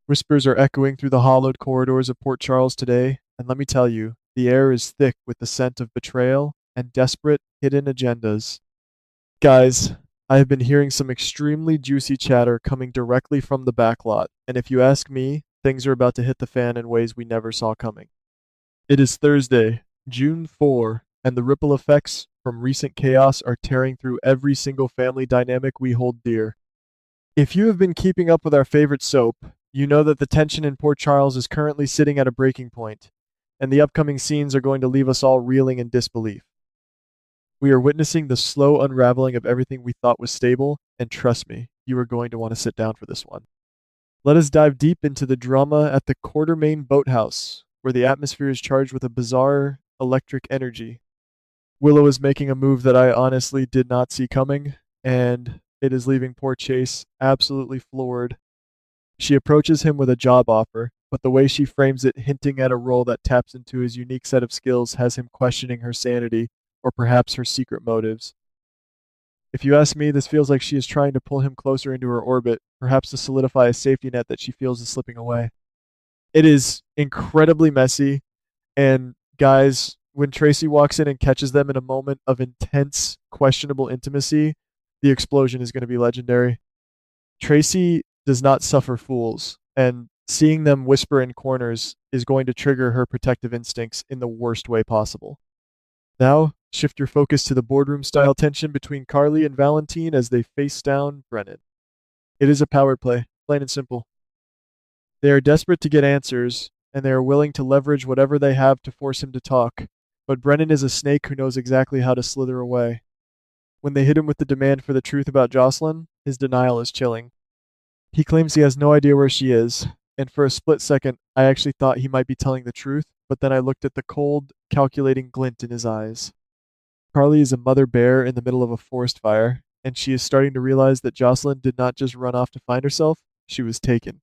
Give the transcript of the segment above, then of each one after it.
Whispers are echoing through the hollowed corridors of Port Charles today, and let me tell you, the air is thick with the scent of betrayal and desperate, hidden agendas. Guys, I have been hearing some extremely juicy chatter coming directly from the backlot, and if you ask me, things are about to hit the fan in ways we never saw coming. It is Thursday, June 4, and the ripple effects from recent chaos are tearing through every single family dynamic we hold dear. If you have been keeping up with our favorite soap, you know that the tension in Port Charles is currently sitting at a breaking point, and the upcoming scenes are going to leave us all reeling in disbelief. We are witnessing the slow unraveling of everything we thought was stable, and trust me, you are going to want to sit down for this one. Let us dive deep into the drama at the Quartermain Boathouse, where the atmosphere is charged with a bizarre electric energy. Willow is making a move that I honestly did not see coming, and it is leaving poor Chase absolutely floored. She approaches him with a job offer, but the way she frames it, hinting at a role that taps into his unique set of skills, has him questioning her sanity or perhaps her secret motives. If you ask me, this feels like she is trying to pull him closer into her orbit, perhaps to solidify a safety net that she feels is slipping away. It is incredibly messy, and guys, when Tracy walks in and catches them in a moment of intense, questionable intimacy, the explosion is going to be legendary. Tracy does not suffer fools, and seeing them whisper in corners is going to trigger her protective instincts in the worst way possible. Now, shift your focus to the boardroom style tension between Carly and Valentine as they face down Brennan. It is a power play, plain and simple. They are desperate to get answers, and they are willing to leverage whatever they have to force him to talk, but Brennan is a snake who knows exactly how to slither away. When they hit him with the demand for the truth about Jocelyn, his denial is chilling. He claims he has no idea where she is, and for a split second, I actually thought he might be telling the truth, but then I looked at the cold, calculating glint in his eyes. Carly is a mother bear in the middle of a forest fire, and she is starting to realize that Jocelyn did not just run off to find herself, she was taken.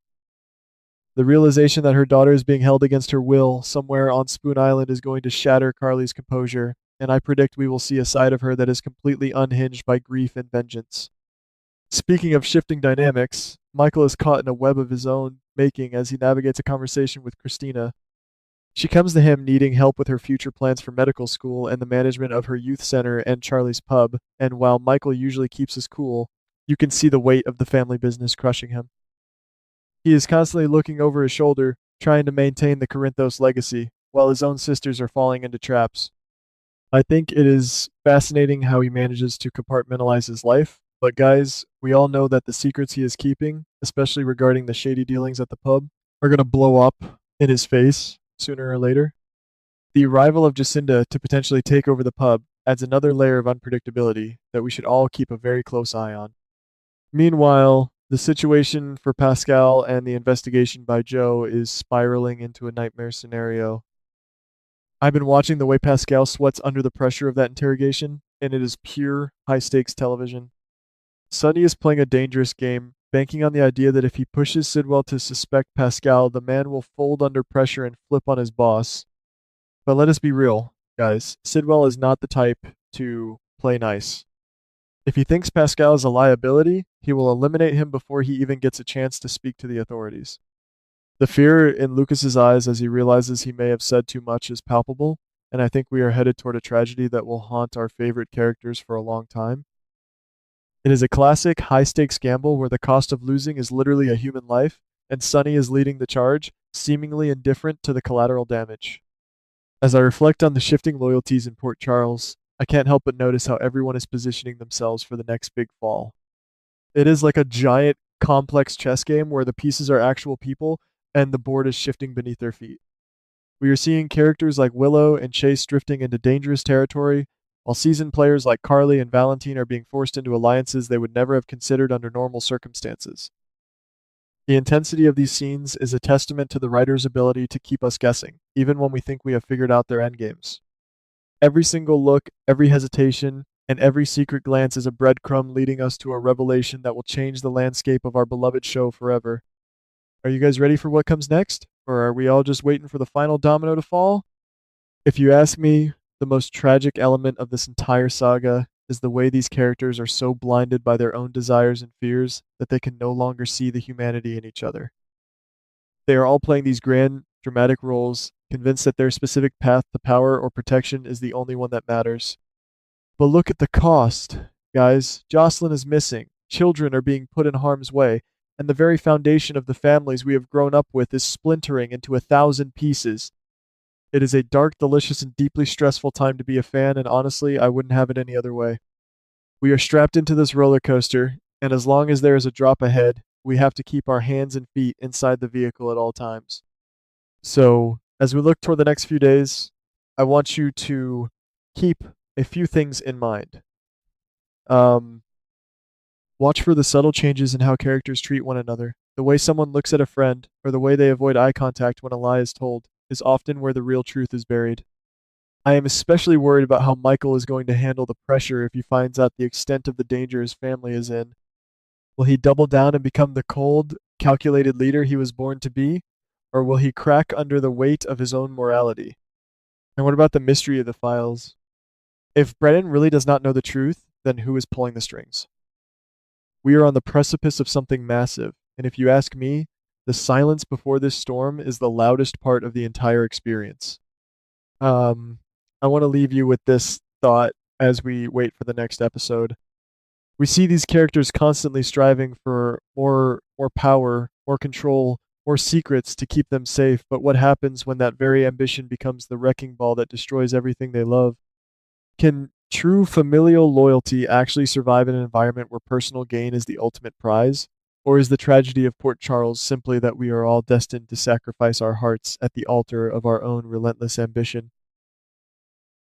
The realization that her daughter is being held against her will somewhere on Spoon Island is going to shatter Carly's composure, and I predict we will see a side of her that is completely unhinged by grief and vengeance. Speaking of shifting dynamics, Michael is caught in a web of his own making as he navigates a conversation with Christina. She comes to him needing help with her future plans for medical school and the management of her youth center and Charlie's pub, and while Michael usually keeps his cool, you can see the weight of the family business crushing him. He is constantly looking over his shoulder, trying to maintain the Corinthos legacy, while his own sisters are falling into traps. I think it is fascinating how he manages to compartmentalize his life, but guys, we all know that the secrets he is keeping, especially regarding the shady dealings at the pub, are going to blow up in his face sooner or later. The arrival of Jacinda to potentially take over the pub adds another layer of unpredictability that we should all keep a very close eye on. Meanwhile, the situation for Pascal and the investigation by Joe is spiraling into a nightmare scenario. I've been watching the way Pascal sweats under the pressure of that interrogation, and it is pure high stakes television. Sonny is playing a dangerous game, banking on the idea that if he pushes Sidwell to suspect Pascal, the man will fold under pressure and flip on his boss. But let us be real, guys. Sidwell is not the type to play nice. If he thinks Pascal is a liability, he will eliminate him before he even gets a chance to speak to the authorities. The fear in Lucas's eyes as he realizes he may have said too much is palpable, and I think we are headed toward a tragedy that will haunt our favorite characters for a long time. It is a classic high-stakes gamble where the cost of losing is literally a human life, and Sonny is leading the charge, seemingly indifferent to the collateral damage. As I reflect on the shifting loyalties in Port Charles, I can't help but notice how everyone is positioning themselves for the next big fall. It is like a giant, complex chess game where the pieces are actual people and the board is shifting beneath their feet. We are seeing characters like Willow and Chase drifting into dangerous territory, while seasoned players like Carly and Valentine are being forced into alliances they would never have considered under normal circumstances. The intensity of these scenes is a testament to the writer's ability to keep us guessing, even when we think we have figured out their endgames. Every single look, every hesitation, and every secret glance is a breadcrumb leading us to a revelation that will change the landscape of our beloved show forever. Are you guys ready for what comes next? Or are we all just waiting for the final domino to fall? If you ask me, the most tragic element of this entire saga is the way these characters are so blinded by their own desires and fears that they can no longer see the humanity in each other. They are all playing these grand, dramatic roles, convinced that their specific path to power or protection is the only one that matters. But look at the cost, guys. Jocelyn is missing. Children are being put in harm's way, and the very foundation of the families we have grown up with is splintering into 1,000 pieces. It is a dark, delicious, and deeply stressful time to be a fan, and honestly, I wouldn't have it any other way. We are strapped into this roller coaster, and as long as there is a drop ahead, we have to keep our hands and feet inside the vehicle at all times. So, as we look toward the next few days, I want you to keep a few things in mind. Um, Watch for the subtle changes in how characters treat one another. The way someone looks at a friend, or the way they avoid eye contact when a lie is told, is often where the real truth is buried. I am especially worried about how Michael is going to handle the pressure if he finds out the extent of the danger his family is in. Will he double down and become the cold, calculated leader he was born to be? Or will he crack under the weight of his own morality? And what about the mystery of the files? If Brennan really does not know the truth, then who is pulling the strings? We are on the precipice of something massive, and if you ask me, the silence before this storm is the loudest part of the entire experience. I want to leave you with this thought as we wait for the next episode. We see these characters constantly striving for more power, more control, more secrets to keep them safe, but what happens when that very ambition becomes the wrecking ball that destroys everything they love? Can true familial loyalty actually survive in an environment where personal gain is the ultimate prize? Or is the tragedy of Port Charles simply that we are all destined to sacrifice our hearts at the altar of our own relentless ambition?